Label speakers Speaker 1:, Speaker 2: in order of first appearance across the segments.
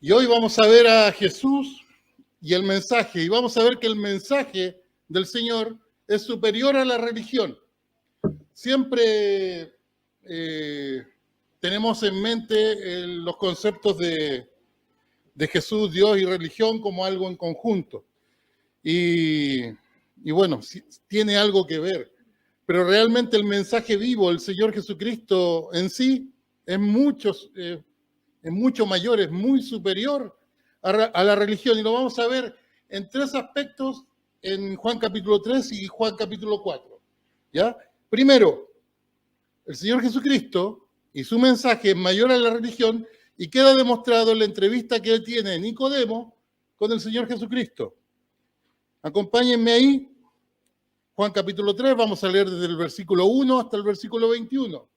Speaker 1: Y hoy vamos a ver a Jesús y el mensaje, y vamos a ver que el mensaje del Señor es superior a la religión. Siempre tenemos en mente los conceptos de Jesús, Dios y religión como algo en conjunto. Y bueno, tiene algo que ver. Pero realmente el mensaje vivo, el Señor Jesucristo en sí, es mucho mayor, es muy superior a la religión. Y lo vamos a ver en tres aspectos en Juan capítulo 3 y Juan capítulo 4. ¿Ya? Primero, el Señor Jesucristo y su mensaje es mayor a la religión y queda demostrado en la entrevista que él tiene Nicodemo con el Señor Jesucristo. Acompáñenme ahí. Juan capítulo 3, vamos a leer desde el versículo 1 hasta el versículo 21.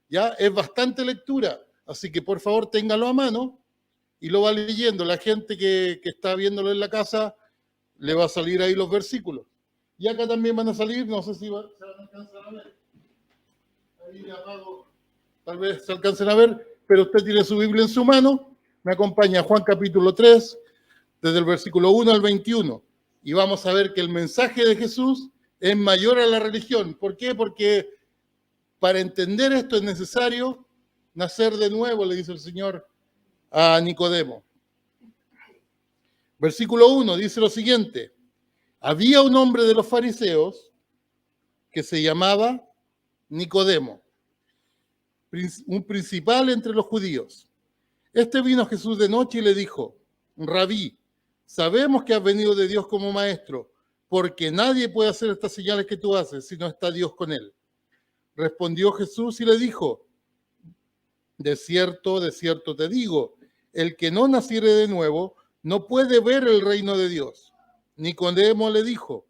Speaker 1: Ya es bastante lectura, así que por favor téngalo a mano y lo va leyendo. La gente que está viéndolo en la casa le va a salir ahí los versículos. Y acá también van a salir, no sé si se van a alcanzar a ver. Ahí le apago, tal vez se alcancen a ver, pero usted tiene su Biblia en su mano. Me acompaña Juan capítulo 3, desde el versículo 1 al 21. Y vamos a ver que el mensaje de Jesús es mayor a la religión. ¿Por qué? Porque para entender esto es necesario nacer de nuevo, le dice el Señor a Nicodemo. Versículo 1 dice lo siguiente: había un hombre de los fariseos que se llamaba Nicodemo, un principal entre los judíos. Este vino a Jesús de noche y le dijo: Rabí, sabemos que has venido de Dios como maestro, porque nadie puede hacer estas señales que tú haces si no está Dios con él. Respondió Jesús y le dijo: de cierto te digo, el que no naciere de nuevo no puede ver el reino de Dios. Nicodemo le dijo: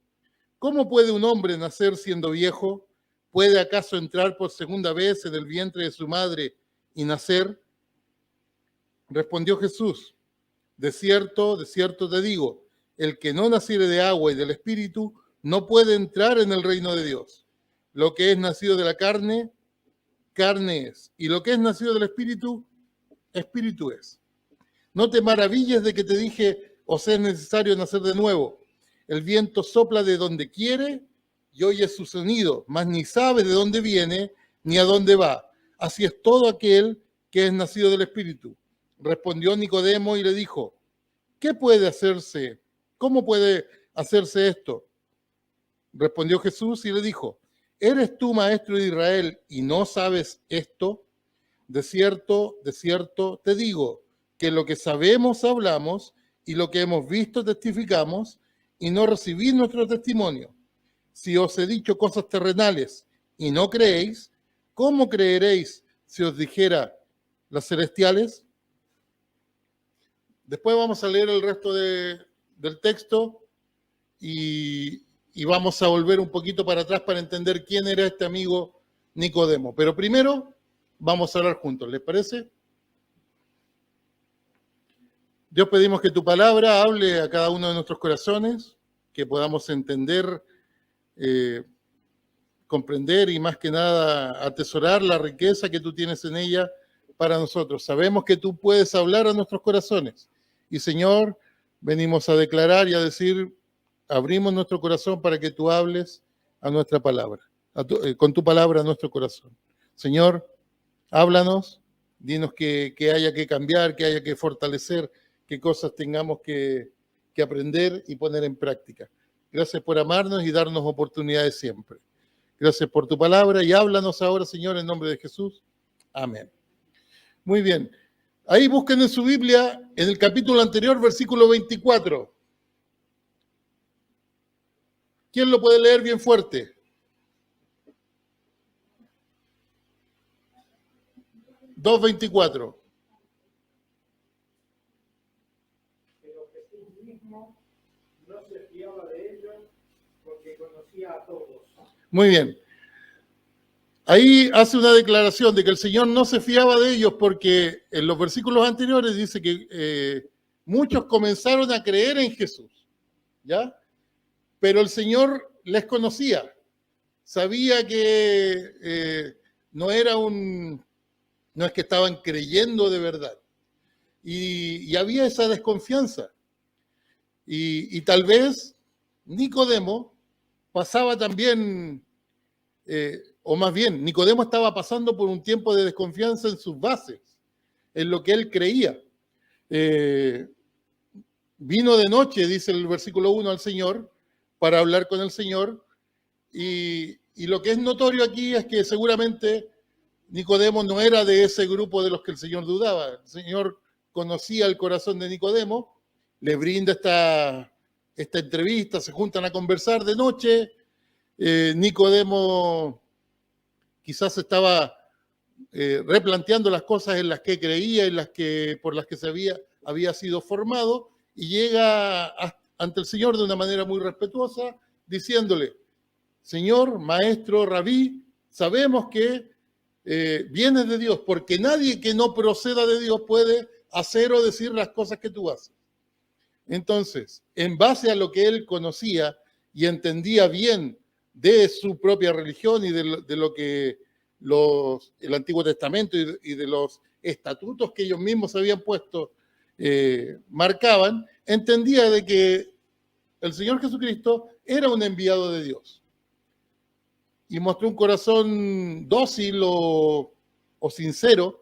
Speaker 1: ¿cómo puede un hombre nacer siendo viejo? ¿Puede acaso entrar por segunda vez en el vientre de su madre y nacer? Respondió Jesús: de cierto te digo, el que no naciere de agua y del Espíritu no puede entrar en el reino de Dios. Lo que es nacido de la carne, carne es, y lo que es nacido del Espíritu, Espíritu es. No te maravilles de que te dije: os es necesario nacer de nuevo. El viento sopla de donde quiere y oye su sonido, mas ni sabe de dónde viene ni a dónde va. Así es todo aquel que es nacido del Espíritu. Respondió Nicodemo y le dijo: ¿qué puede hacerse? ¿Cómo puede hacerse esto? Respondió Jesús y le dijo: ¿eres tú maestro de Israel y no sabes esto? De cierto te digo, que lo que sabemos hablamos y lo que hemos visto testificamos, y no recibís nuestro testimonio. Si os he dicho cosas terrenales y no creéis, ¿cómo creeréis si os dijera las celestiales? Después vamos a leer el resto del texto y vamos a volver un poquito para atrás para entender quién era este amigo Nicodemo. Pero primero vamos a orar juntos, ¿les parece? Dios, pedimos que tu palabra hable a cada uno de nuestros corazones, que podamos entender, comprender y más que nada atesorar la riqueza que tú tienes en ella para nosotros. Sabemos que tú puedes hablar a nuestros corazones. Y Señor, venimos a declarar y a decir: abrimos nuestro corazón para que tú hables a nuestra palabra, con tu palabra a nuestro corazón. Señor, háblanos, dinos que haya que cambiar, que haya que fortalecer, qué cosas tengamos que aprender y poner en práctica. Gracias por amarnos y darnos oportunidades siempre. Gracias por tu palabra y háblanos ahora, Señor, en nombre de Jesús. Amén. Muy bien. Ahí busquen en su Biblia, en el capítulo anterior, versículo 24. ¿Quién lo puede leer bien fuerte? Dos 24.
Speaker 2: Pero Jesús mismo no se fiaba de ellos porque conocía a todos.
Speaker 1: Muy bien. Ahí hace una declaración de que el Señor no se fiaba de ellos porque en los versículos anteriores dice que muchos comenzaron a creer en Jesús, ¿ya? Pero el Señor les conocía, sabía que no es que estaban creyendo de verdad. y había esa desconfianza. Y tal vez Nicodemo pasaba también, o más bien, Nicodemo estaba pasando por un tiempo de desconfianza en sus bases, en lo que él creía. Vino de noche, dice el versículo 1, al Señor, para hablar con el Señor, y lo que es notorio aquí es que seguramente Nicodemo no era de ese grupo de los que el Señor dudaba. El Señor conocía el corazón de Nicodemo, le brinda esta entrevista, se juntan a conversar de noche. Nicodemo quizás estaba replanteando las cosas en las que creía, por las que había sido formado, y llega ante el Señor de una manera muy respetuosa, diciéndole: Señor, maestro, rabí, sabemos que vienes de Dios, porque nadie que no proceda de Dios puede hacer o decir las cosas que tú haces. Entonces, en base a lo que él conocía y entendía bien de su propia religión y de lo que el Antiguo Testamento y de los estatutos que ellos mismos habían puesto marcaban, entendía de que el Señor Jesucristo era un enviado de Dios. Y mostró un corazón dócil o sincero,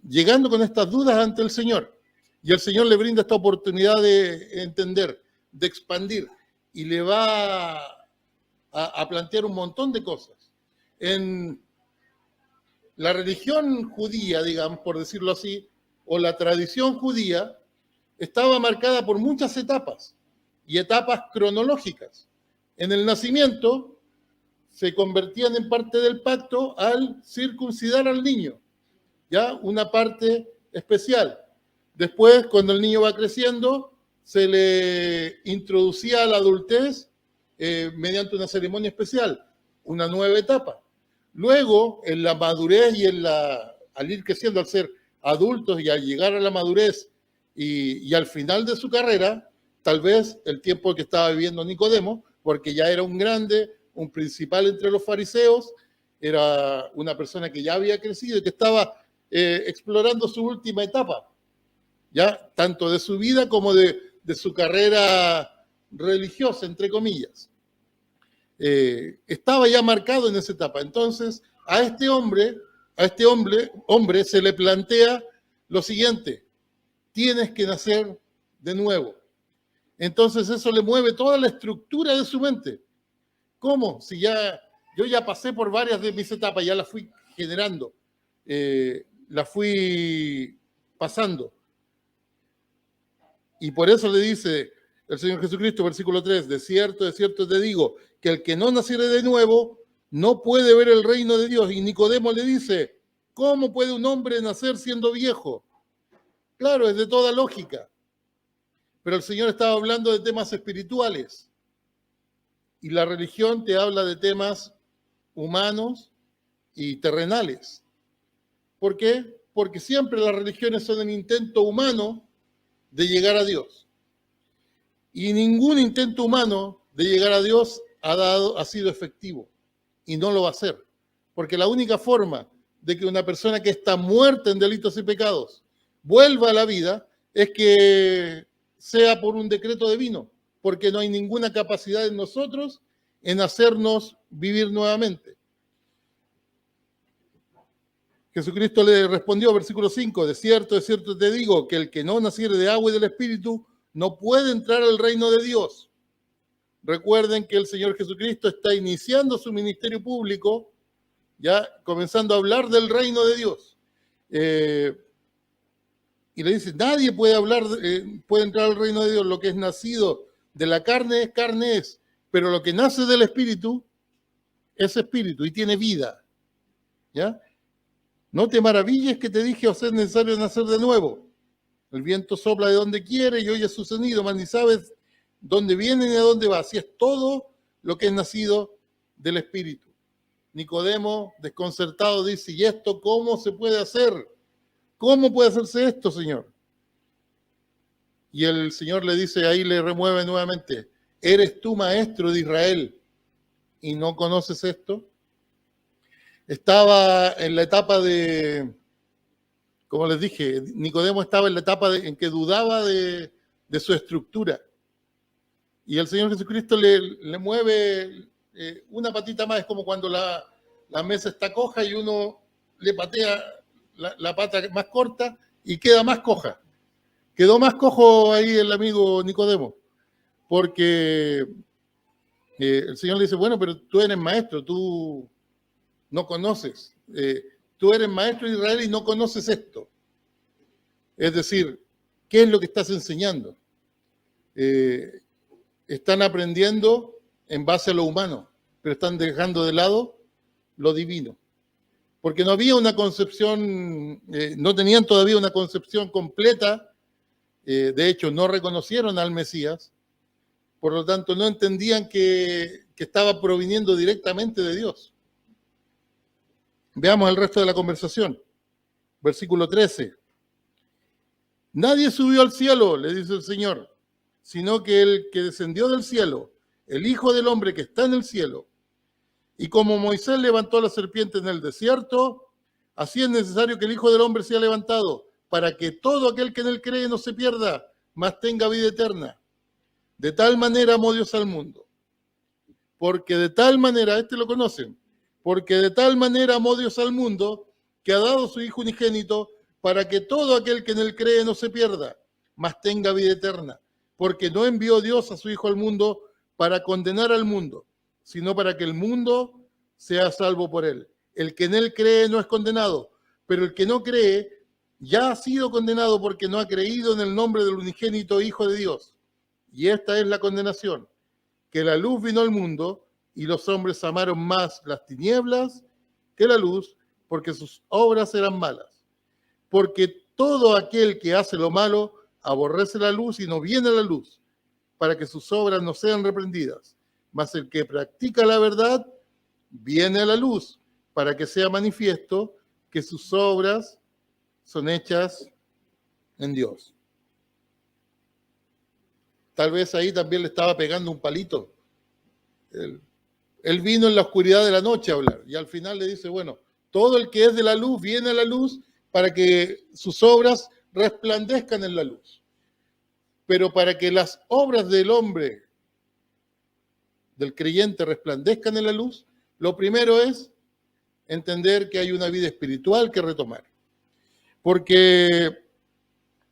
Speaker 1: llegando con estas dudas ante el Señor. Y el Señor le brinda esta oportunidad de entender, de expandir, y le va a plantear un montón de cosas. En la religión judía, digamos, por decirlo así, o la tradición judía, estaba marcada por muchas etapas, y etapas cronológicas. En el nacimiento se convertían en parte del pacto al circuncidar al niño, ¿ya? Una parte especial. Después, cuando el niño va creciendo, se le introducía a la adultez mediante una ceremonia especial, una nueva etapa. Luego, en la madurez y al ir creciendo, al ser adultos y al llegar a la madurez y al final de su carrera, tal vez el tiempo que estaba viviendo Nicodemo, porque ya era un grande, un principal entre los fariseos, era una persona que ya había crecido y que estaba explorando su última etapa, ya tanto de su vida como de su carrera religiosa, entre comillas. Estaba ya marcado en esa etapa. Entonces, a este hombre se le plantea lo siguiente: tienes que nacer de nuevo. Entonces eso le mueve toda la estructura de su mente. ¿Cómo? Si yo ya pasé por varias de mis etapas, ya las fui generando, las fui pasando. Y por eso le dice el Señor Jesucristo, versículo 3, de cierto te digo, que el que no naciere de nuevo no puede ver el reino de Dios. Y Nicodemo le dice: ¿cómo puede un hombre nacer siendo viejo? Claro, es de toda lógica. Pero el Señor estaba hablando de temas espirituales. Y la religión te habla de temas humanos y terrenales. ¿Por qué? Porque siempre las religiones son un intento humano de llegar a Dios. Y ningún intento humano de llegar a Dios ha sido efectivo. Y no lo va a ser. Porque la única forma de que una persona que está muerta en delitos y pecados vuelva a la vida es que sea por un decreto divino, porque no hay ninguna capacidad en nosotros en hacernos vivir nuevamente. Jesucristo le respondió, versículo 5, de cierto te digo, que el que no naciere de agua y del Espíritu no puede entrar al reino de Dios. Recuerden que el Señor Jesucristo está iniciando su ministerio público, ya comenzando a hablar del reino de Dios. Y le dice, nadie puede puede entrar al reino de Dios. Lo que es nacido de la carne es, pero lo que nace del Espíritu es espíritu y tiene vida. ¿Ya? No te maravilles que te dije, os es necesario nacer de nuevo. El viento sopla de donde quiere y oye su sonido, mas ni sabes dónde viene ni a dónde va. Así es todo lo que es nacido del Espíritu. Nicodemo, desconcertado, dice, ¿y esto cómo se puede hacer? ¿Cómo puede hacerse esto, Señor? Y el Señor le dice, ahí le remueve nuevamente, ¿eres tú maestro de Israel y no conoces esto? Estaba en la etapa de como les dije, Nicodemo estaba en la etapa en que dudaba de su estructura. Y el Señor Jesucristo le mueve una patita más. Es como cuando la mesa está coja y uno le patea la pata más corta y queda más coja. Quedó más cojo ahí el amigo Nicodemo, porque el Señor le dice, bueno, pero tú eres maestro, tú no conoces. Tú eres maestro de Israel y no conoces esto. Es decir, ¿qué es lo que estás enseñando? Están aprendiendo en base a lo humano, pero están dejando de lado lo divino. Porque no había una concepción, no tenían todavía una concepción completa, de hecho no reconocieron al Mesías, por lo tanto no entendían que estaba proviniendo directamente de Dios. Veamos el resto de la conversación. Versículo 13. Nadie subió al cielo, le dice el Señor, sino que el que descendió del cielo, el Hijo del Hombre que está en el cielo. Y como Moisés levantó a la serpiente en el desierto, así es necesario que el Hijo del Hombre sea levantado, para que todo aquel que en él cree no se pierda, mas tenga vida eterna. De tal manera amó Dios al mundo. Porque de tal manera, este lo conocen, porque de tal manera amó Dios al mundo, que ha dado su Hijo unigénito, para que todo aquel que en él cree no se pierda, mas tenga vida eterna. Porque no envió Dios a su Hijo al mundo para condenar al mundo, sino para que el mundo sea salvo por él. El que en él cree no es condenado, pero el que no cree ya ha sido condenado porque no ha creído en el nombre del unigénito Hijo de Dios. Y esta es la condenación, que la luz vino al mundo y los hombres amaron más las tinieblas que la luz, porque sus obras eran malas. Porque todo aquel que hace lo malo aborrece la luz y no viene a la luz, para que sus obras no sean reprendidas. Mas el que practica la verdad viene a la luz, para que sea manifiesto que sus obras son hechas en Dios. Tal vez ahí también le estaba pegando un palito. Él vino en la oscuridad de la noche a hablar y al final le dice, bueno, todo el que es de la luz viene a la luz para que sus obras resplandezcan en la luz. Pero para que las obras del hombre, del creyente, resplandezcan en la luz, lo primero es entender que hay una vida espiritual que retomar. Porque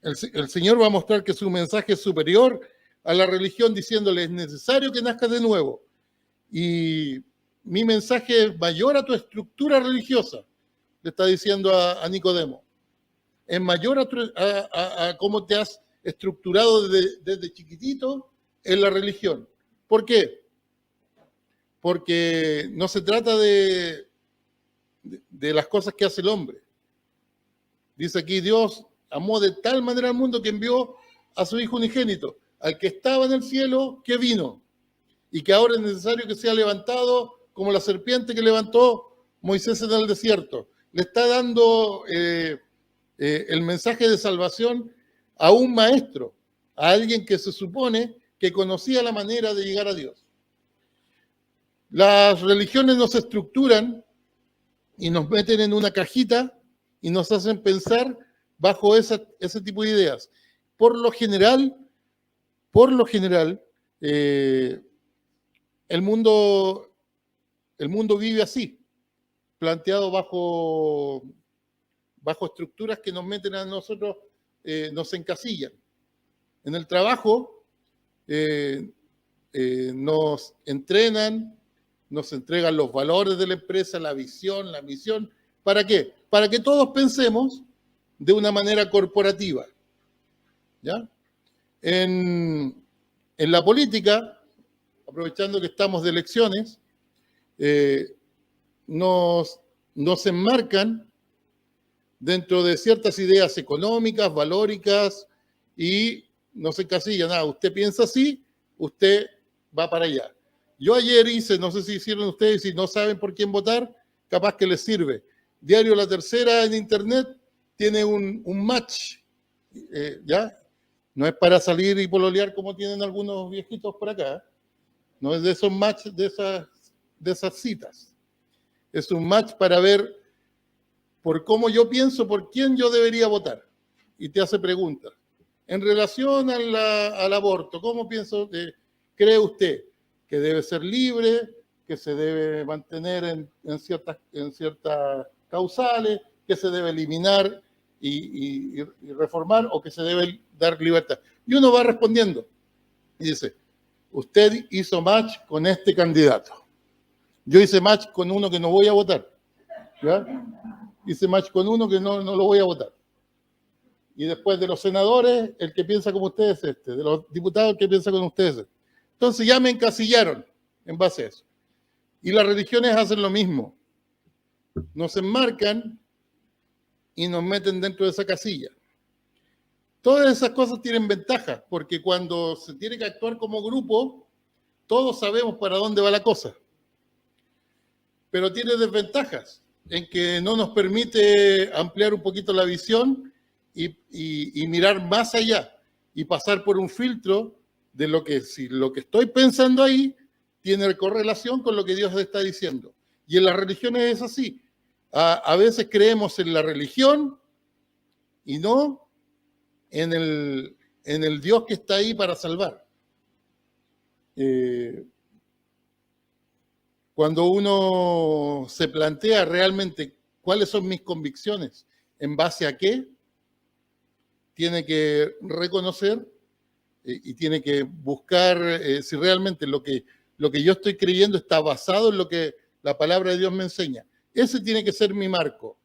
Speaker 1: el Señor va a mostrar que su mensaje es superior a la religión, diciéndole, es necesario que nazcas de nuevo. Y mi mensaje es mayor a tu estructura religiosa, le está diciendo a Nicodemo. Es mayor a cómo te has estructurado desde chiquitito en la religión. ¿Por qué? Porque no se trata de las cosas que hace el hombre. Dice aquí, Dios amó de tal manera al mundo que envió a su Hijo unigénito, al que estaba en el cielo, que vino, y que ahora es necesario que sea levantado como la serpiente que levantó Moisés en el desierto. Le está dando el mensaje de salvación a un maestro, a alguien que se supone que conocía la manera de llegar a Dios. Las religiones nos estructuran y nos meten en una cajita y nos hacen pensar bajo ese tipo de ideas. Por lo general, el mundo vive así, planteado bajo estructuras que nos meten a nosotros, nos encasillan. En el trabajo nos entrenan, nos entregan los valores de la empresa, la visión, la misión. ¿Para qué? Para que todos pensemos de una manera corporativa. ¿Ya? En la política, aprovechando que estamos de elecciones, nos enmarcan dentro de ciertas ideas económicas, valóricas, y nos encasillan. Usted piensa así, usted va para allá. Yo ayer hice, no sé si hicieron ustedes, si no saben por quién votar, capaz que les sirve. Diario La Tercera en internet tiene un match, ¿ya? No es para salir y pololear como tienen algunos viejitos por acá. No es de esos matches, de esas citas. Es un match para ver por cómo yo pienso, por quién yo debería votar. Y te hace preguntas. En relación al aborto, ¿cómo cree usted que debe ser libre, que se debe mantener en ciertas causales, que se debe eliminar y reformar, o que se debe dar libertad? Y uno va respondiendo y dice, usted hizo match con este candidato. Yo hice match con uno que no voy a votar. ¿Ya? Hice match con uno que no lo voy a votar. Y después de los senadores, el que piensa como ustedes es este. De los diputados, el que piensa como ustedes es este. Entonces ya me encasillaron en base a eso. Y las religiones hacen lo mismo. Nos enmarcan y nos meten dentro de esa casilla. Todas esas cosas tienen ventajas, porque cuando se tiene que actuar como grupo, todos sabemos para dónde va la cosa. Pero tiene desventajas, en que no nos permite ampliar un poquito la visión y mirar más allá y pasar por un filtro de lo que, si lo que estoy pensando ahí tiene correlación con lo que Dios está diciendo. Y en las religiones es así. A veces creemos en la religión y no en el Dios que está ahí para salvar. Cuando uno se plantea realmente cuáles son mis convicciones, en base a qué, tiene que reconocer y tiene que buscar si realmente lo que yo estoy creyendo está basado en lo que la palabra de Dios me enseña. Ese tiene que ser mi marco,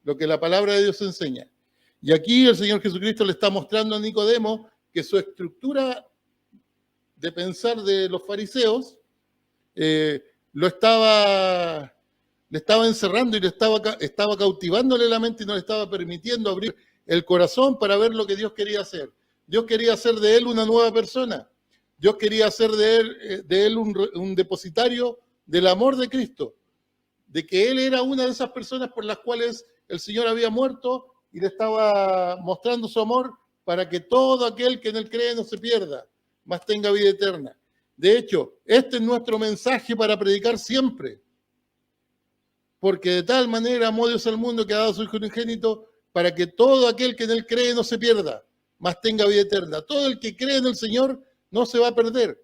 Speaker 1: lo que la palabra de Dios enseña. Y aquí el Señor Jesucristo le está mostrando a Nicodemo que su estructura de pensar de los fariseos le estaba encerrando y le estaba cautivándole la mente y no le estaba permitiendo abrir el corazón para ver lo que Dios quería hacer. Dios quería hacer de él una nueva persona. Dios quería hacer de él un depositario del amor de Cristo, de que él era una de esas personas por las cuales el Señor había muerto y le estaba mostrando su amor para que todo aquel que en él cree no se pierda, mas tenga vida eterna. De hecho, este es nuestro mensaje para predicar siempre. Porque de tal manera amó Dios al mundo que ha dado a su Hijo unigénito para que todo aquel que en él cree no se pierda, mas tenga vida eterna. Todo el que cree en el Señor no se va a perder.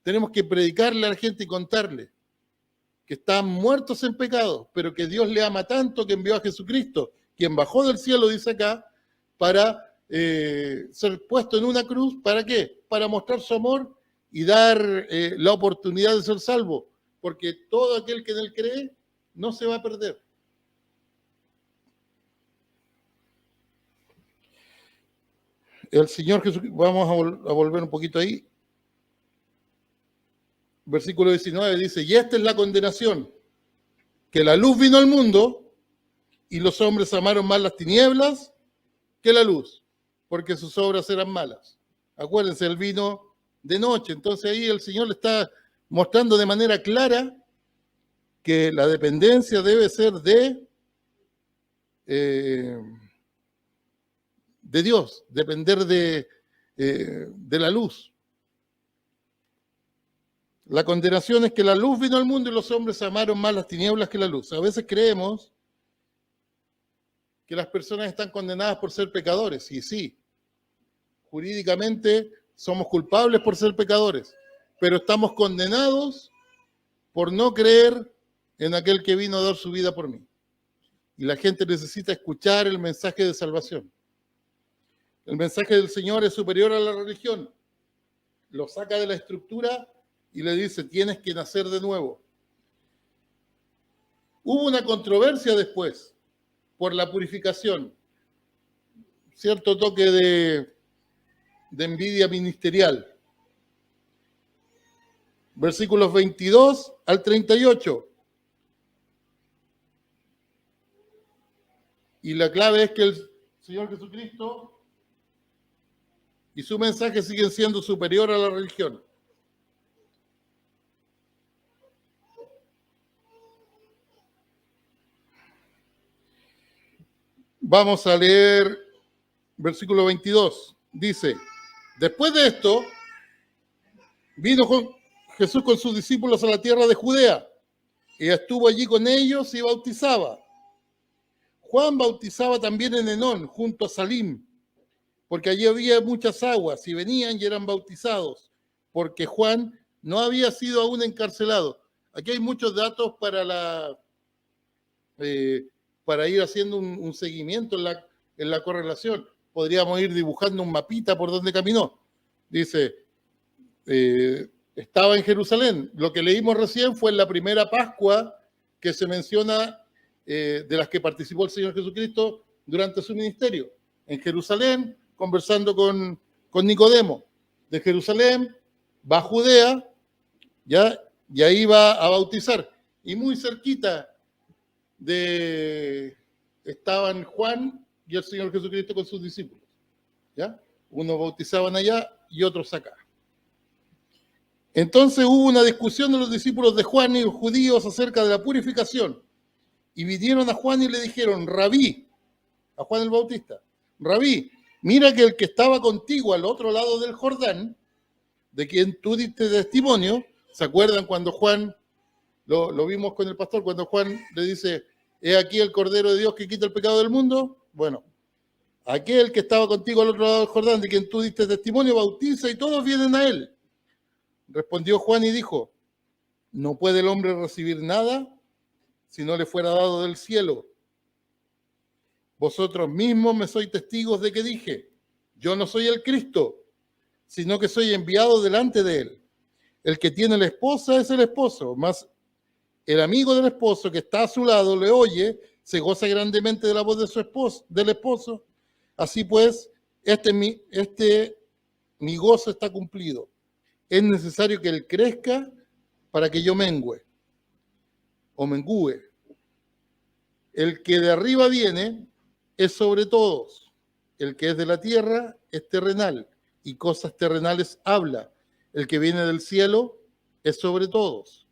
Speaker 1: Tenemos que predicarle a la gente y contarle que están muertos en pecado, pero que Dios le ama tanto que envió a Jesucristo, quien bajó del cielo, dice acá, para ser puesto en una cruz. ¿Para qué? Para mostrar su amor y dar la oportunidad de ser salvo, porque todo aquel que en él cree no se va a perder. El Señor Jesucristo, vamos a volver un poquito ahí. Versículo 19 dice, y esta es la condenación, que la luz vino al mundo y los hombres amaron más las tinieblas que la luz, porque sus obras eran malas. Acuérdense, él vino de noche, entonces ahí el Señor le está mostrando de manera clara que la dependencia debe ser de Dios, depender de la luz. La condenación es que la luz vino al mundo y los hombres amaron más las tinieblas que la luz. A veces creemos que las personas están condenadas por ser pecadores, y sí, jurídicamente somos culpables por ser pecadores, pero estamos condenados por no creer en aquel que vino a dar su vida por mí. Y la gente necesita escuchar el mensaje de salvación. El mensaje del Señor es superior a la religión. Lo saca de la estructura y le dice, tienes que nacer de nuevo. Hubo una controversia después por la purificación. Cierto toque de envidia ministerial. Versículos 22 al 38. Y la clave es que el Señor Jesucristo y su mensaje siguen siendo superior a la religión. Vamos a leer versículo 22. Dice, después de esto, vino Jesús con sus discípulos a la tierra de Judea y estuvo allí con ellos y bautizaba. Juan bautizaba también en Enón, junto a Salim, porque allí había muchas aguas y venían y eran bautizados, porque Juan no había sido aún encarcelado. Aquí hay muchos datos para ir haciendo un seguimiento en la correlación. Podríamos ir dibujando un mapita por donde caminó. Dice, estaba en Jerusalén. Lo que leímos recién fue en la primera Pascua que se menciona, de las que participó el Señor Jesucristo durante su ministerio. En Jerusalén, conversando con Nicodemo. De Jerusalén va a Judea, ¿ya? Y ahí va a bautizar. Y muy cerquita estaban Juan y el Señor Jesucristo con sus discípulos, ¿ya? Unos bautizaban allá y otros acá. Entonces hubo una discusión de los discípulos de Juan y los judíos acerca de la purificación. Y vinieron a Juan y le dijeron, Rabí, a Juan el Bautista, Rabí, mira que el que estaba contigo al otro lado del Jordán, de quien tú diste testimonio, ¿se acuerdan cuando Juan, lo vimos con el pastor, cuando Juan le dice, he aquí el Cordero de Dios que quita el pecado del mundo? Bueno, aquel que estaba contigo al otro lado del Jordán, de quien tú diste testimonio, bautiza y todos vienen a él. Respondió Juan y dijo, no puede el hombre recibir nada si no le fuera dado del cielo. Vosotros mismos me sois testigos de que dije, yo no soy el Cristo, sino que soy enviado delante de él. El que tiene la esposa es el esposo, mas el amigo del esposo que está a su lado le oye, se goza grandemente de la voz de su esposo, del esposo. Así pues, mi gozo está cumplido. Es necesario que él crezca para que yo mengüe o mengúe. El que de arriba viene es sobre todos. El que es de la tierra es terrenal y cosas terrenales habla. El que viene del cielo es sobre todos.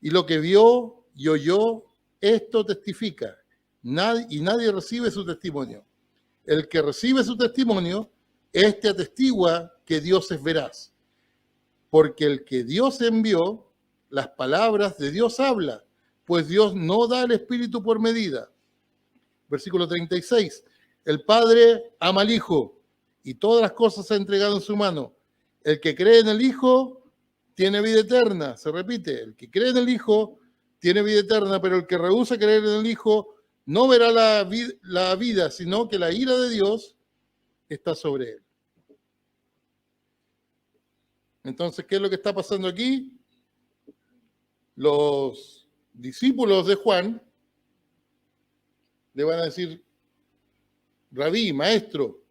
Speaker 1: Y lo que vio y oyó, esto testifica. Y nadie recibe su testimonio. El que recibe su testimonio, este atestigua que Dios es veraz. Porque el que Dios envió, las palabras de Dios habla, pues Dios no da el Espíritu por medida. Versículo 36. El Padre ama al Hijo y todas las cosas se ha entregado en su mano. El que cree en el Hijo tiene vida eterna. Se repite, el que cree en el Hijo tiene vida eterna, pero el que rehúsa creer en el Hijo no verá la vida, sino que la ira de Dios está sobre él. Entonces, ¿qué es lo que está pasando aquí? Los discípulos de Juan le van a decir, Rabí, maestro,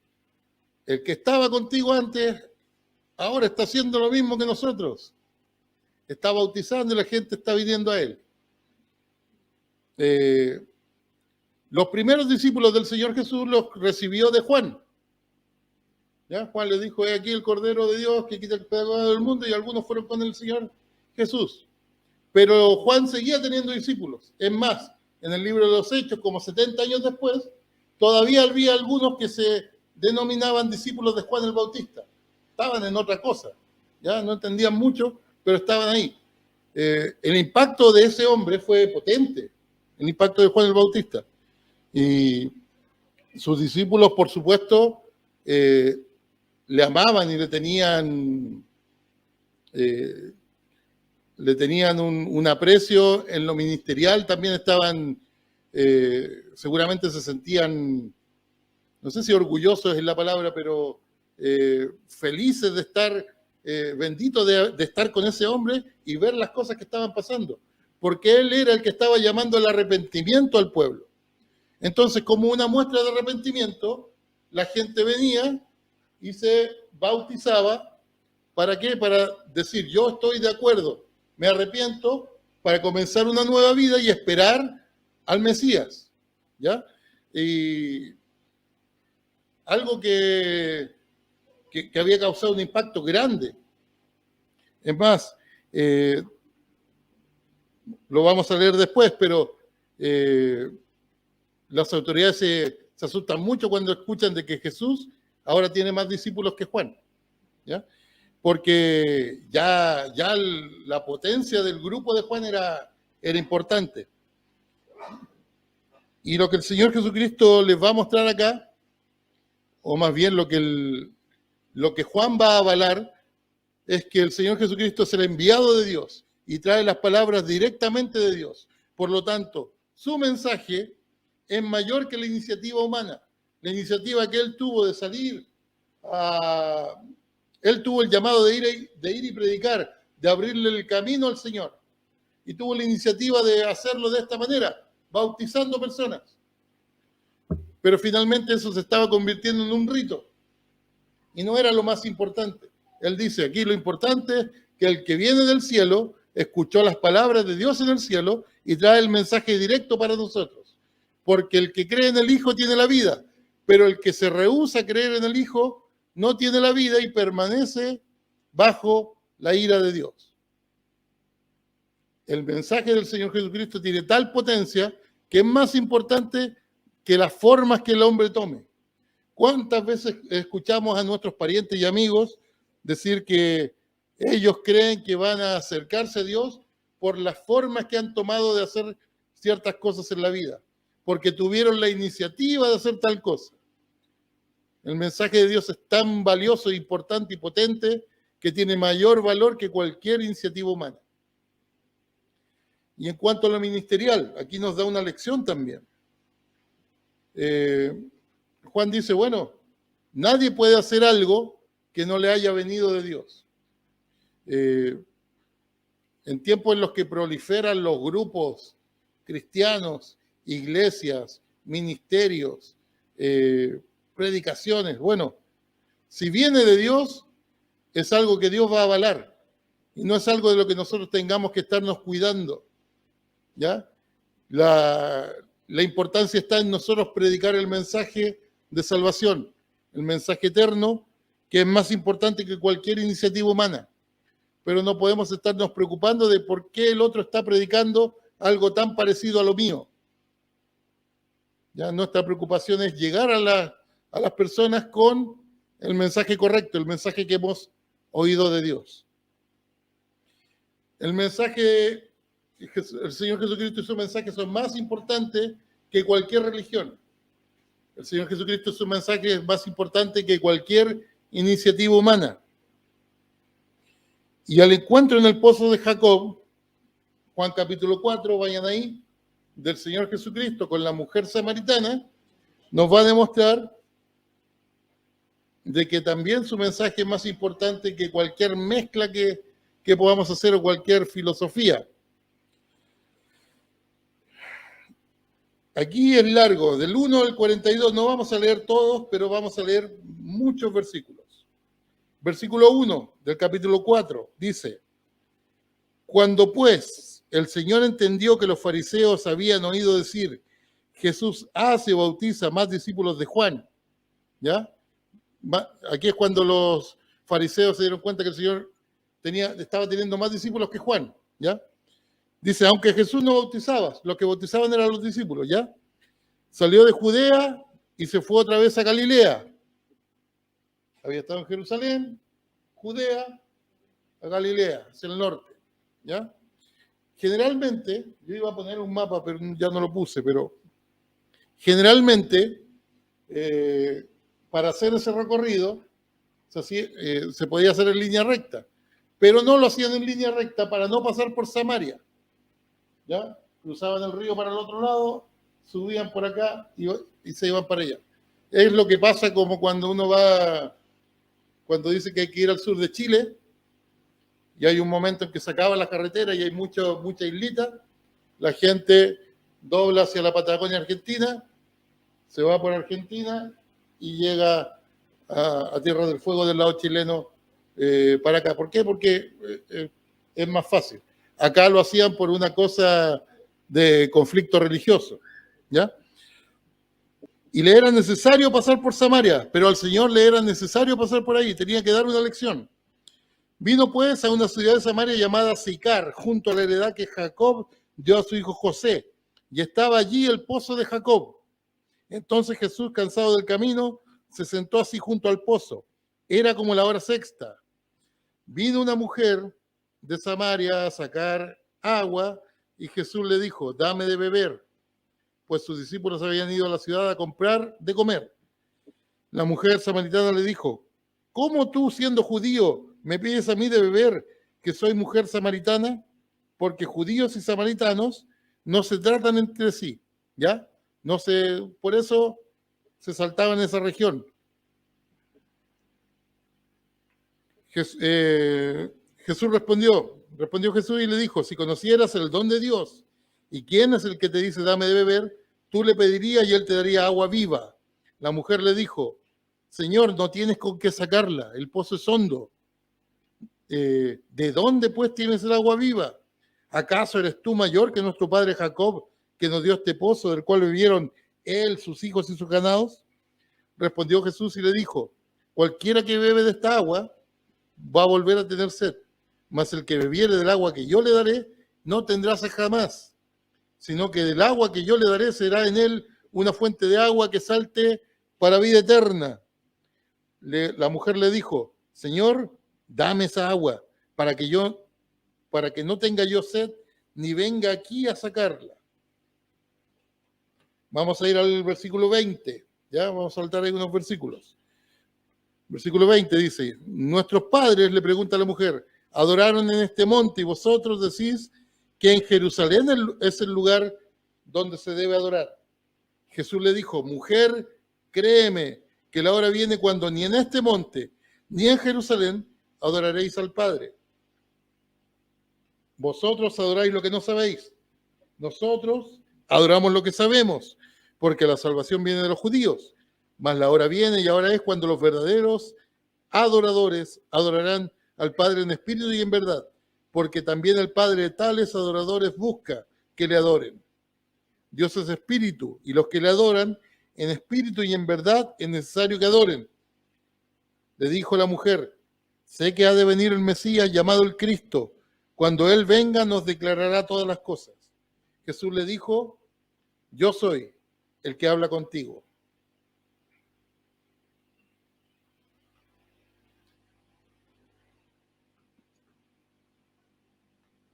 Speaker 1: el que estaba contigo antes, ahora está haciendo lo mismo que nosotros. Está bautizando y la gente está viniendo a él. Los primeros discípulos del Señor Jesús los recibió de Juan. ¿Ya? Juan le dijo, he aquí el Cordero de Dios que quita el pecado del mundo, y algunos fueron con el Señor Jesús. Pero Juan seguía teniendo discípulos. Es más, en el libro de los Hechos, como 70 años después, todavía había algunos que se denominaban discípulos de Juan el Bautista. Estaban en otra cosa, ya no entendían mucho, pero estaban ahí. El impacto de ese hombre fue potente, el impacto de Juan el Bautista. Y sus discípulos, por supuesto, le amaban y le tenían un aprecio en lo ministerial, también estaban, seguramente se sentían, no sé si orgullosos es la palabra, pero felices de estar, benditos de estar con ese hombre y ver las cosas que estaban pasando, porque él era el que estaba llamando al arrepentimiento al pueblo. Entonces, como una muestra de arrepentimiento, la gente venía y se bautizaba. ¿Para qué? Para decir, yo estoy de acuerdo, me arrepiento, para comenzar una nueva vida y esperar al Mesías, ¿ya? Y algo que había causado un impacto grande. Es más, lo vamos a leer después, pero las autoridades se asustan mucho cuando escuchan de que Jesús ahora tiene más discípulos que Juan, ¿ya? Porque ya la potencia del grupo de Juan era importante. Y lo que el Señor Jesucristo les va a mostrar acá, o más bien lo que Juan va a avalar, es que el Señor Jesucristo es el enviado de Dios y trae las palabras directamente de Dios. Por lo tanto, su mensaje es mayor que la iniciativa humana. La iniciativa que él tuvo de salir él tuvo el llamado de ir y predicar, de abrirle el camino al Señor. Y tuvo la iniciativa de hacerlo de esta manera, bautizando personas. Pero finalmente eso se estaba convirtiendo en un rito. Y no era lo más importante. Él dice aquí lo importante es que el que viene del cielo escuchó las palabras de Dios en el cielo y trae el mensaje directo para nosotros. Porque el que cree en el Hijo tiene la vida, pero el que se rehúsa a creer en el Hijo no tiene la vida y permanece bajo la ira de Dios. El mensaje del Señor Jesucristo tiene tal potencia que es más importante que las formas que el hombre tome. ¿Cuántas veces escuchamos a nuestros parientes y amigos decir que ellos creen que van a acercarse a Dios por las formas que han tomado de hacer ciertas cosas en la vida? Porque tuvieron la iniciativa de hacer tal cosa. El mensaje de Dios es tan valioso, importante y potente que tiene mayor valor que cualquier iniciativa humana. Y en cuanto a lo ministerial, aquí nos da una lección también. Juan dice, bueno, nadie puede hacer algo que no le haya venido de Dios. En tiempos en los que proliferan los grupos cristianos, iglesias, ministerios, predicaciones, bueno, si viene de Dios, es algo que Dios va a avalar y no es algo de lo que nosotros tengamos que estarnos cuidando, ¿ya? La importancia está en nosotros predicar el mensaje de salvación, el mensaje eterno, que es más importante que cualquier iniciativa humana. Pero no podemos estarnos preocupando de por qué el otro está predicando algo tan parecido a lo mío. Ya nuestra preocupación es llegar a las personas con el mensaje correcto, el mensaje que hemos oído de Dios. El mensaje, el Señor Jesucristo y su mensaje son más importantes que cualquier religión. El Señor Jesucristo y su mensaje es más importante que cualquier iniciativa humana. Y al encuentro en el pozo de Jacob, Juan capítulo 4, vayan ahí, del Señor Jesucristo con la mujer samaritana, nos va a demostrar de que también su mensaje es más importante que cualquier mezcla que podamos hacer o cualquier filosofía. Aquí es largo, del 1 al 42, no vamos a leer todos, pero vamos a leer muchos versículos. Versículo 1 del capítulo 4 dice, cuando pues el Señor entendió que los fariseos habían oído decir, Jesús hace o bautiza más discípulos de Juan, ¿ya? Aquí es cuando los fariseos se dieron cuenta que el Señor estaba teniendo más discípulos que Juan, ¿ya? Dice, aunque Jesús no bautizaba, los que bautizaban eran los discípulos, ¿ya? Salió de Judea y se fue otra vez a Galilea. Había estado en Jerusalén, Judea, a Galilea, hacia el norte, ¿ya? Generalmente, yo iba a poner un mapa, pero ya no lo puse, pero generalmente, para hacer ese recorrido, se podía hacer en línea recta, pero no lo hacían en línea recta para no pasar por Samaria, ¿ya? Cruzaban el río para el otro lado, subían por acá y se iban para allá. Es lo que pasa como cuando uno va, cuando dice que hay que ir al sur de Chile, y hay un momento en que se acaba la carretera y hay mucha islita, la gente dobla hacia la Patagonia Argentina, se va por Argentina y llega a Tierra del Fuego del lado chileno para acá. ¿Por qué? Porque es más fácil. Acá lo hacían por una cosa de conflicto religioso, ¿ya? Y le era necesario pasar por Samaria, pero al Señor le era necesario pasar por ahí, tenía que dar una lección. Vino pues a una ciudad de Samaria llamada Sicar, junto a la heredad que Jacob dio a su hijo José, y estaba allí el pozo de Jacob. Entonces Jesús, cansado del camino, se sentó así junto al pozo. Era como la hora sexta. Vino una mujer de Samaria a sacar agua, y Jesús le dijo, dame de beber. pues sus discípulos habían ido a la ciudad a comprar de comer. La mujer samaritana le dijo: ¿cómo tú, siendo judío, me pides a mí de beber, que soy mujer samaritana? Porque judíos y samaritanos no se tratan entre sí, ¿ya? Por eso se saltaba en esa región. Jesús respondió Jesús y le dijo: si conocieras el don de Dios y quién es el que te dice dame de beber, tú le pedirías y él te daría agua viva. La mujer le dijo: Señor, no tienes con qué sacarla, el pozo es hondo. ¿De dónde pues tienes el agua viva? ¿Acaso eres tú mayor que nuestro padre Jacob, que nos dio este pozo del cual bebieron él, sus hijos y sus ganados? Respondió Jesús y le dijo: cualquiera que bebe de esta agua va a volver a tener sed, mas el que bebiere del agua que yo le daré no tendrá sed jamás, sino que del agua que yo le daré será en él una fuente de agua que salte para vida eterna. La mujer le dijo: Señor, dame esa agua para que no tenga yo sed ni venga aquí a sacarla. Vamos a ir al versículo 20, ya vamos a saltar ahí unos versículos. Versículo 20 dice: nuestros padres, le pregunta a la mujer, adoraron en este monte y vosotros decís que en Jerusalén es el lugar donde se debe adorar. Jesús le dijo: mujer, créeme que la hora viene cuando ni en este monte ni en Jerusalén adoraréis al Padre. Vosotros adoráis lo que no sabéis. Nosotros adoramos lo que sabemos, porque la salvación viene de los judíos. Mas la hora viene y ahora es cuando los verdaderos adoradores adorarán al Padre en espíritu y en verdad, porque también el Padre de tales adoradores busca que le adoren. Dios es espíritu, y los que le adoran en espíritu y en verdad es necesario que adoren. Le dijo la mujer: sé que ha de venir el Mesías llamado el Cristo. Cuando Él venga nos declarará todas las cosas. Jesús le dijo: yo soy el que habla contigo.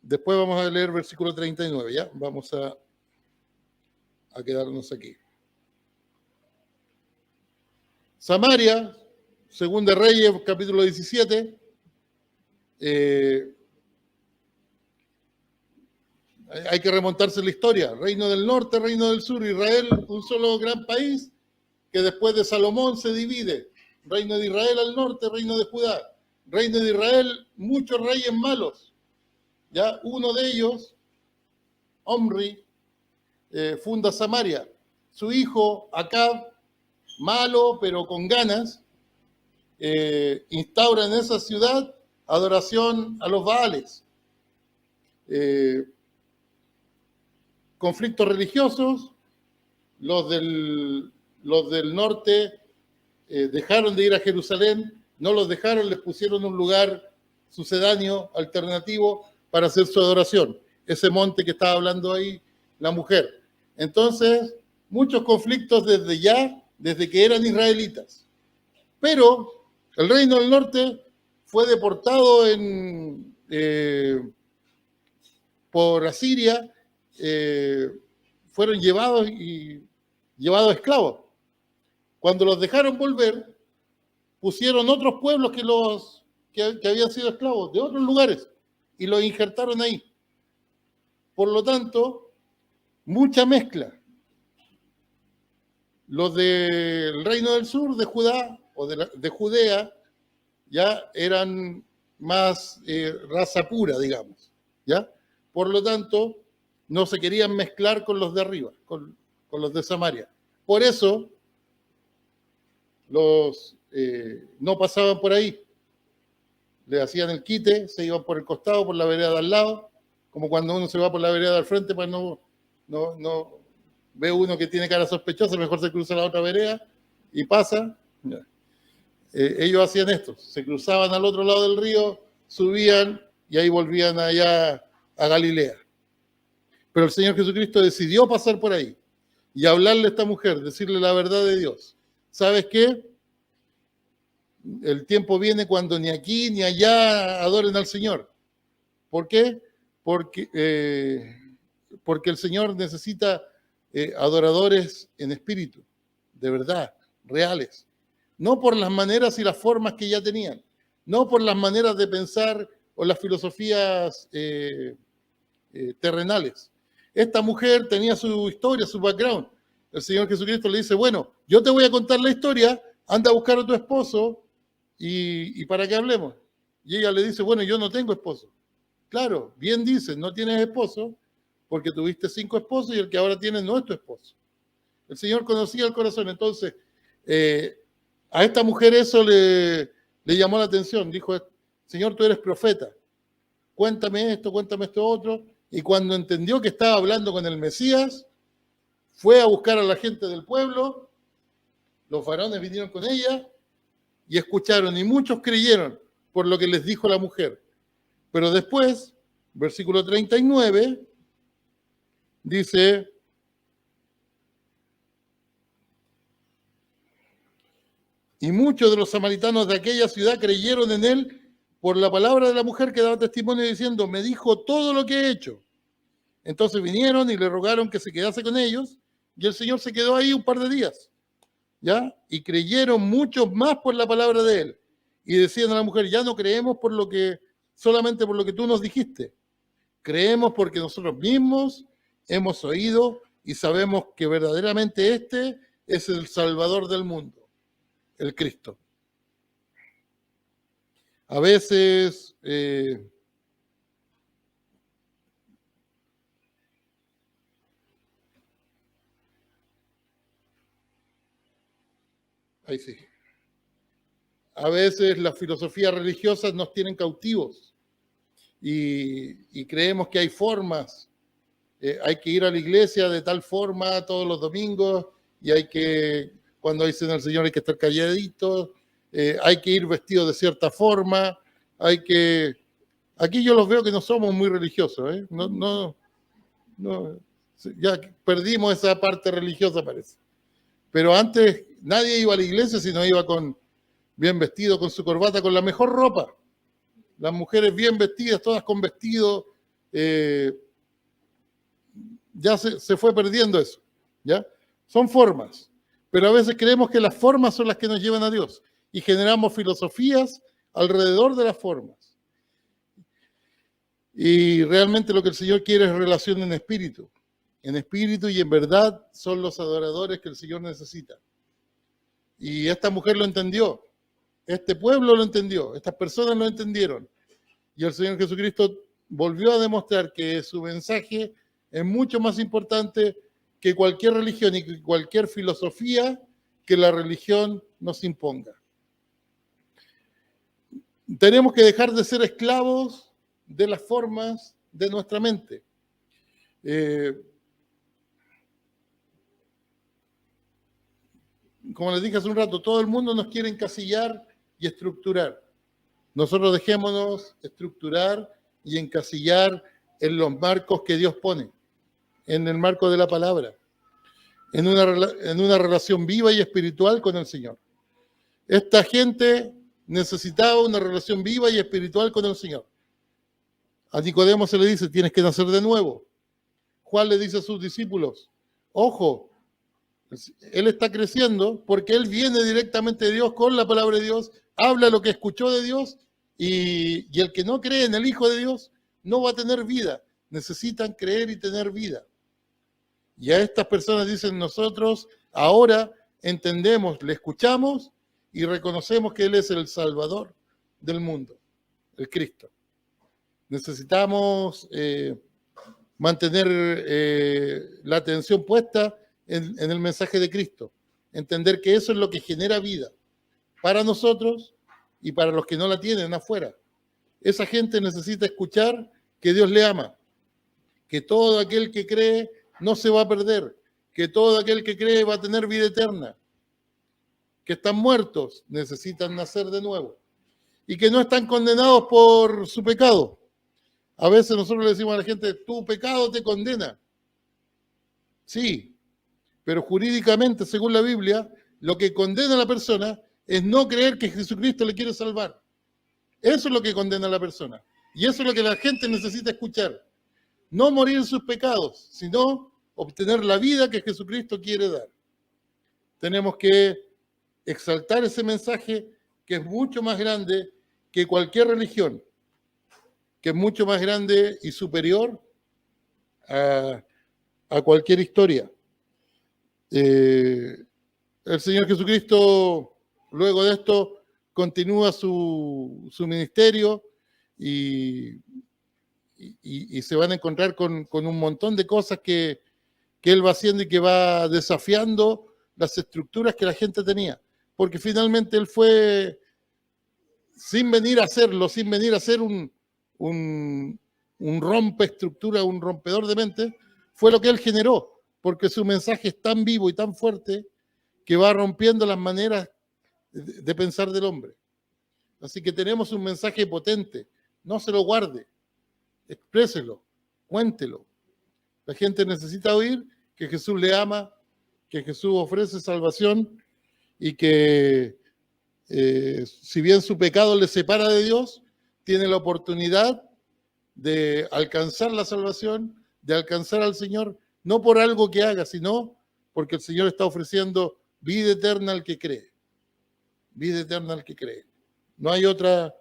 Speaker 1: Después vamos a leer versículo 39, ¿ya? Vamos a quedarnos aquí. Samaria, Segunda Reyes, capítulo 17. Hay que remontarse la historia. Reino del norte, reino del sur, Israel, un solo gran país que después de Salomón se divide. Reino de Israel al norte, reino de Judá. Reino de Israel, muchos reyes malos. Ya uno de ellos, Omri, funda Samaria. Su hijo, Acab, malo pero con ganas, instaura en esa ciudad adoración a los Baales. Conflictos religiosos, los del norte dejaron de ir a Jerusalén, no los dejaron, les pusieron un lugar sucedáneo, alternativo, para hacer su adoración, ese monte que estaba hablando ahí la mujer. Entonces, muchos conflictos desde que eran israelitas. Pero el reino del norte fue deportado por Asiria, fueron llevados esclavos. Cuando los dejaron volver, pusieron otros pueblos que habían sido esclavos de otros lugares y los injertaron ahí. Por lo tanto, mucha mezcla. Los del reino del sur, de Judá o de Judea, ya eran más raza pura, digamos, ¿ya? Por lo tanto, no se querían mezclar con los de arriba, con los de Samaria. Por eso, no pasaban por ahí. Le hacían el quite, se iban por el costado, por la vereda de al lado, como cuando uno se va por la vereda del frente, pues no ve uno que tiene cara sospechosa, mejor se cruza la otra vereda y pasa. Ellos hacían esto, se cruzaban al otro lado del río, subían y ahí volvían allá a Galilea. Pero el Señor Jesucristo decidió pasar por ahí y hablarle a esta mujer, decirle la verdad de Dios. ¿Sabes qué? El tiempo viene cuando ni aquí ni allá adoren al Señor. ¿Por qué? Porque el Señor necesita adoradores en espíritu, de verdad, reales. No por las maneras y las formas que ya tenían, no por las maneras de pensar o las filosofías terrenales. Esta mujer tenía su historia, su background. El Señor Jesucristo le dice, bueno, yo te voy a contar la historia, anda a buscar a tu esposo y para que hablemos. Y ella le dice, bueno, yo no tengo esposo. Claro, bien dices, no tienes esposo porque tuviste 5 esposos y el que ahora tienes no es tu esposo. El Señor conocía el corazón, entonces a esta mujer eso le llamó la atención. Dijo, Señor, tú eres profeta, cuéntame esto otro. Y cuando entendió que estaba hablando con el Mesías, fue a buscar a la gente del pueblo, los varones vinieron con ella y escucharon, y muchos creyeron por lo que les dijo la mujer. Pero después, versículo 39, dice, y muchos de los samaritanos de aquella ciudad creyeron en él por la palabra de la mujer que daba testimonio diciendo, me dijo todo lo que he hecho. Entonces vinieron y le rogaron que se quedase con ellos, y el Señor se quedó ahí un par de días, ¿ya? Y creyeron muchos más por la palabra de él. Y decían a la mujer, ya no creemos solamente por lo que tú nos dijiste. Creemos porque nosotros mismos hemos oído y sabemos que verdaderamente este es el Salvador del mundo, el Cristo. A veces ahí sí. A veces las filosofías religiosas nos tienen cautivos y creemos que hay formas. Hay que ir a la iglesia de tal forma todos los domingos y cuando dicen al Señor hay que estar calladitos, hay que ir vestidos de cierta forma, Aquí yo los veo que no somos muy religiosos, ¿eh? No, ya perdimos esa parte religiosa parece. Pero antes nadie iba a la iglesia si no iba bien vestido, con su corbata, con la mejor ropa. Las mujeres bien vestidas, todas con vestido. Ya se fue perdiendo eso, ¿ya? Son formas, pero a veces creemos que las formas son las que nos llevan a Dios y generamos filosofías alrededor de las formas. Y realmente lo que el Señor quiere es relación en espíritu y en verdad son los adoradores que el Señor necesita. Y esta mujer lo entendió, este pueblo lo entendió, estas personas lo entendieron. Y el Señor Jesucristo volvió a demostrar que su mensaje es mucho más importante que cualquier religión y que cualquier filosofía que la religión nos imponga. Tenemos que dejar de ser esclavos de las formas de nuestra mente. Como les dije hace un rato, todo el mundo nos quiere encasillar y estructurar. Nosotros dejémonos estructurar y encasillar en los marcos que Dios pone, en el marco de la palabra, en una relación viva y espiritual con el Señor. Esta gente necesitaba una relación viva y espiritual con el Señor. A Nicodemo se le dice, tienes que nacer de nuevo. Juan le dice a sus discípulos, ojo, él está creciendo porque él viene directamente de Dios con la palabra de Dios, habla lo que escuchó de Dios y el que no cree en el Hijo de Dios no va a tener vida. Necesitan creer y tener vida. Y a estas personas dicen, nosotros ahora entendemos, le escuchamos y reconocemos que Él es el Salvador del mundo, el Cristo. Necesitamos mantener la atención puesta en el mensaje de Cristo, entender que eso es lo que genera vida para nosotros y para los que no la tienen afuera. Esa gente necesita escuchar que Dios le ama, que todo aquel que cree no se va a perder, que todo aquel que cree va a tener vida eterna, que están muertos, necesitan nacer de nuevo y que no están condenados por su pecado. A veces nosotros le decimos a la gente, tu pecado te condena. Sí, pero jurídicamente, según la Biblia, lo que condena a la persona es no creer que Jesucristo le quiere salvar. Eso es lo que condena a la persona. Y eso es lo que la gente necesita escuchar. No morir en sus pecados, sino obtener la vida que Jesucristo quiere dar. Tenemos que exaltar ese mensaje que es mucho más grande que cualquier religión, que es mucho más grande y superior a cualquier historia. El Señor Jesucristo, luego de esto, continúa su ministerio y se van a encontrar con un montón de cosas que Él va haciendo y que va desafiando las estructuras que la gente tenía. Porque finalmente Él fue, sin venir a hacerlo, sin venir a ser un rompeestructura, un rompedor de mente, fue lo que Él generó, porque su mensaje es tan vivo y tan fuerte que va rompiendo las maneras de pensar del hombre. Así que tenemos un mensaje potente, no se lo guarde, expréselo, cuéntelo. La gente necesita oír que Jesús le ama, que Jesús ofrece salvación y que si bien su pecado le separa de Dios, tiene la oportunidad de alcanzar la salvación, de alcanzar al Señor, no por algo que haga, sino porque el Señor está ofreciendo vida eterna al que cree. Vida eterna al que cree. No hay otra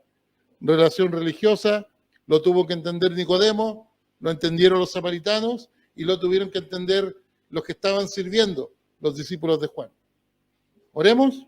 Speaker 1: relación religiosa, lo tuvo que entender Nicodemo, lo entendieron los samaritanos y lo tuvieron que entender los que estaban sirviendo, los discípulos de Juan. Oremos.